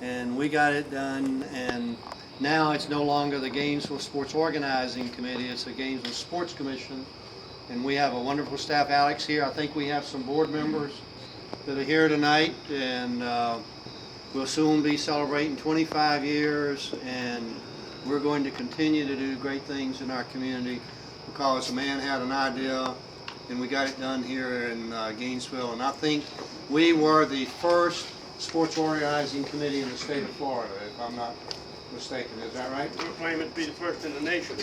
and we got it done, and now it's no longer the Gainesville Sports Organizing Committee, it's the Gainesville Sports Commission, and we have a wonderful staff. Alex here, I think we have some board members that are here tonight, and we'll soon be celebrating 25 years, and we're going to continue to do great things in our community because a man had an idea and we got it done here in Gainesville. And I think we were the first sports organizing committee in the state of Florida, if I'm not mistaken. Is that right? We're claiming to be the first in the nation.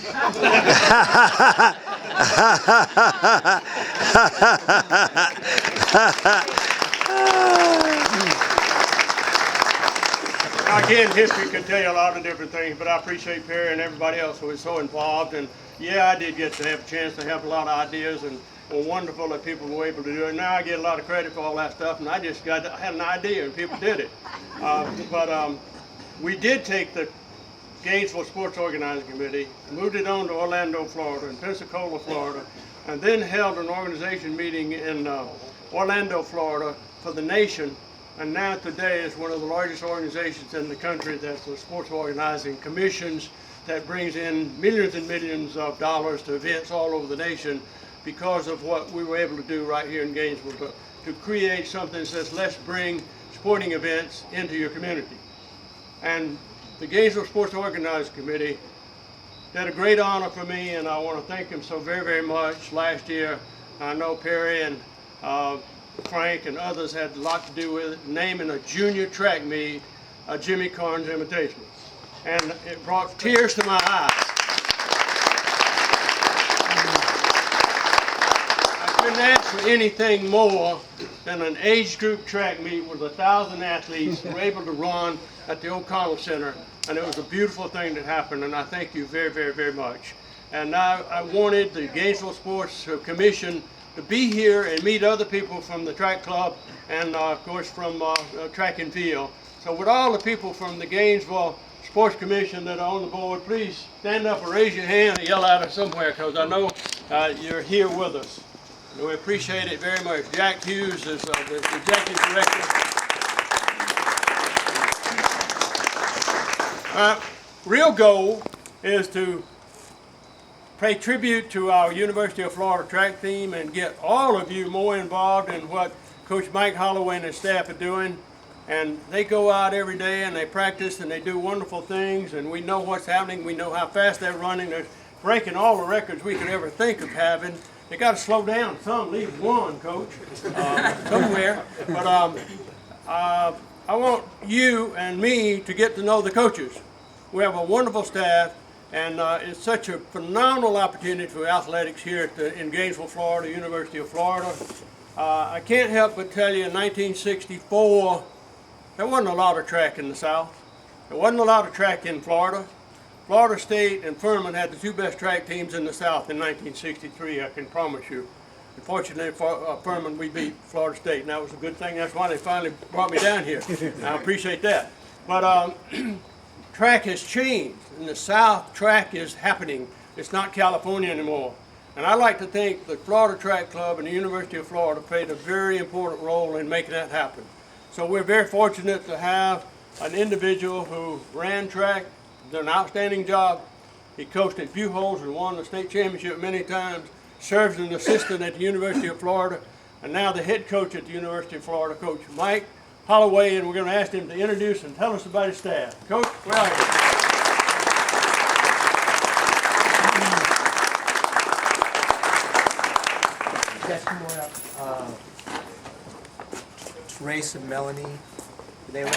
Again, history could tell you a lot of different things, but I appreciate Perry and everybody else who was so involved. And yeah, I did get to have a chance to have a lot of ideas, and well, wonderful that people were able to do it. Now I get a lot of credit for all that stuff, and I just had an idea and people did it. But we did take the Gainesville Sports Organizing Committee, moved it on to Orlando, Florida, and Pensacola, Florida, and then held an organization meeting in Orlando, Florida for the nation. And now today is one of the largest organizations in the country that's the sports organizing commissions that brings in millions and millions of dollars to events all over the nation because of what we were able to do right here in Gainesville to create something that says, let's bring sporting events into your community. And the Gainesville Sports Organizing Committee did a great honor for me, and I want to thank them so very, very much. Last year, I know Perry and Frank and others had a lot to do with it, naming a junior track meet a Jimmy Carnes Invitational. And it brought tears to my eyes. I couldn't ask for anything more than an age group track meet with 1,000 athletes who were able to run at the O'Connell Center. And it was a beautiful thing that happened, and I thank you very, very, very much. And now I wanted the Gainesville Sports Commission to be here and meet other people from the track club and of course from track and field. So with all the people from the Gainesville Sports Commission that are on the board, please stand up and raise your hand and yell at us somewhere, because I know you're here with us. And we appreciate it very much. Jack Hughes is the executive director. Real goal is to pay tribute to our University of Florida track team and get all of you more involved in what Coach Mike Holloway and his staff are doing. And they go out every day and they practice and they do wonderful things, and we know what's happening. We know how fast they're running. They're breaking all the records we could ever think of having. They got to slow down some, leave one, Coach, somewhere. But I want you and me to get to know the coaches. We have a wonderful staff. And it's such a phenomenal opportunity for athletics here in Gainesville, Florida, University of Florida. I can't help but tell you in 1964, there wasn't a lot of track in the South. There wasn't a lot of track in Florida. Florida State and Furman had the two best track teams in the South in 1963, I can promise you. Unfortunately for Furman, we beat Florida State, and that was a good thing. That's why they finally brought me down here. I appreciate that. But track has changed. In the South, track is happening. It's not California anymore. And I like to think the Florida Track Club and the University of Florida played a very important role in making that happen. So we're very fortunate to have an individual who ran track, did an outstanding job. He coached at Buchholz and won the state championship many times, served as an assistant at the University of Florida, and now the head coach at the University of Florida, Coach Mike Holloway, and we're going to ask him to introduce and tell us about his staff. Coach, where are you? Trace and Melanie, they want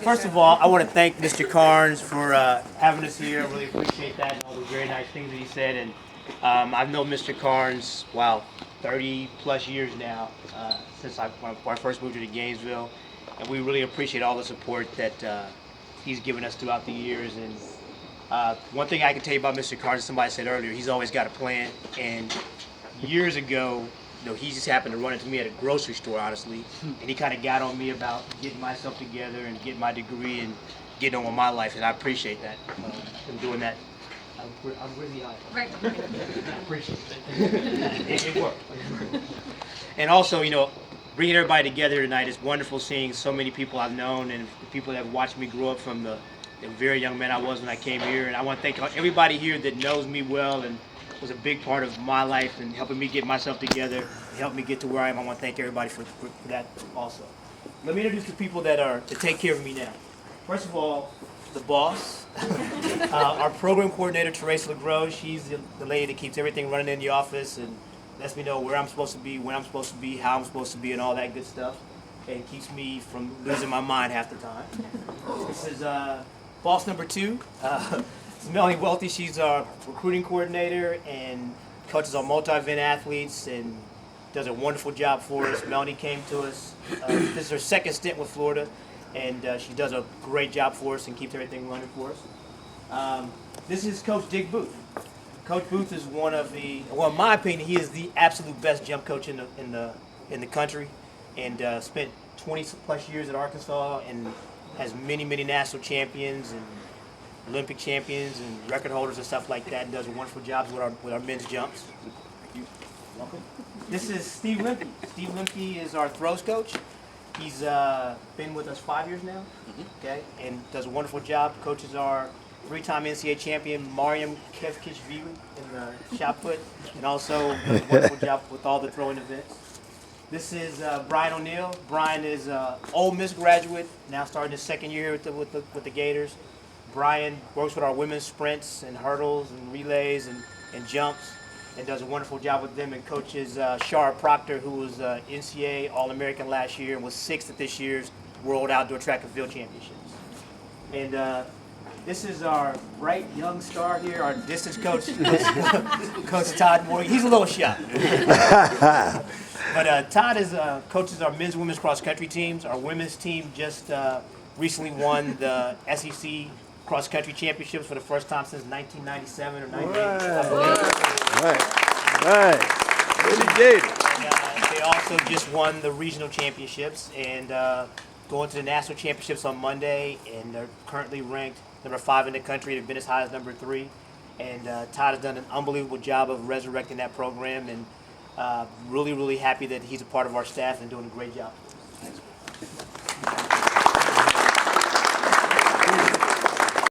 First of all, I want to thank Mr. Carnes for having us here. I really appreciate that and all the very nice things that he said. And I've known Mr. Carnes, wow, 30 plus years now, since when I first moved to Gainesville. And we really appreciate all the support that he's given us throughout the years. And one thing I can tell you about Mr. Carnes, somebody said earlier, he's always got a plan. And years ago, you know, he just happened to run into me at a grocery store, honestly, and he kind of got on me about getting myself together and getting my degree and getting on with my life, and I appreciate that, him doing that I'm really high. Right behind him. Appreciate it. It worked. And also, you know, bringing everybody together tonight is wonderful. Seeing so many people I've known and the people that have watched me grow up from the very young man I was when I came here. And I want to thank everybody here that knows me well and was a big part of my life and helping me get myself together and helped me get to where I am. I want to thank everybody for that also. Let me introduce the people that take care of me now. First of all, the boss, our program coordinator, Teresa LeGros. She's the lady that keeps everything running in the office and lets me know where I'm supposed to be, when I'm supposed to be, how I'm supposed to be, and all that good stuff. And keeps me from losing my mind half the time. This is boss number 2. It's Melanie Welty. She's our recruiting coordinator and coaches our multi-event athletes and does a wonderful job for us. Melanie came to us. This is her second stint with Florida, and she does a great job for us and keeps everything running for us. This is Coach Dick Booth. Coach Booth is one of the, well, in my opinion, he is the absolute best jump coach in the country, and spent 20 plus years at Arkansas and has many national champions and Olympic champions and record holders and stuff like that, and does a wonderful job with our men's jumps. Thank you. Welcome. This is Steve Lemke. Steve Lemke is our throws coach. He's been with us 5 years now, okay, and does a wonderful job. Coaches our 3-time NCAA champion Mariam Kevkishvili in the shot put, and also does a wonderful job with all the throwing events. This is Brian O'Neill. Brian is Ole Miss graduate, now starting his second year with the Gators. Brian works with our women's sprints and hurdles and relays and jumps, and does a wonderful job with them, and coaches Shara Proctor, who was NCAA All-American last year and was 6th at this year's World Outdoor Track and Field Championships. And this is our bright young star here, our distance coach, Coach Todd Moore. He's a little shy. But Todd coaches our men's and women's cross country teams. Our women's team just recently won the SEC cross country championships for the first time since 1997 or 98. Right. And, they also just won the regional championships and going to the national championships on Monday, and they're currently ranked number 5 in the country. They've been as high as number 3, and Todd has done an unbelievable job of resurrecting that program, and really happy that he's a part of our staff and doing a great job.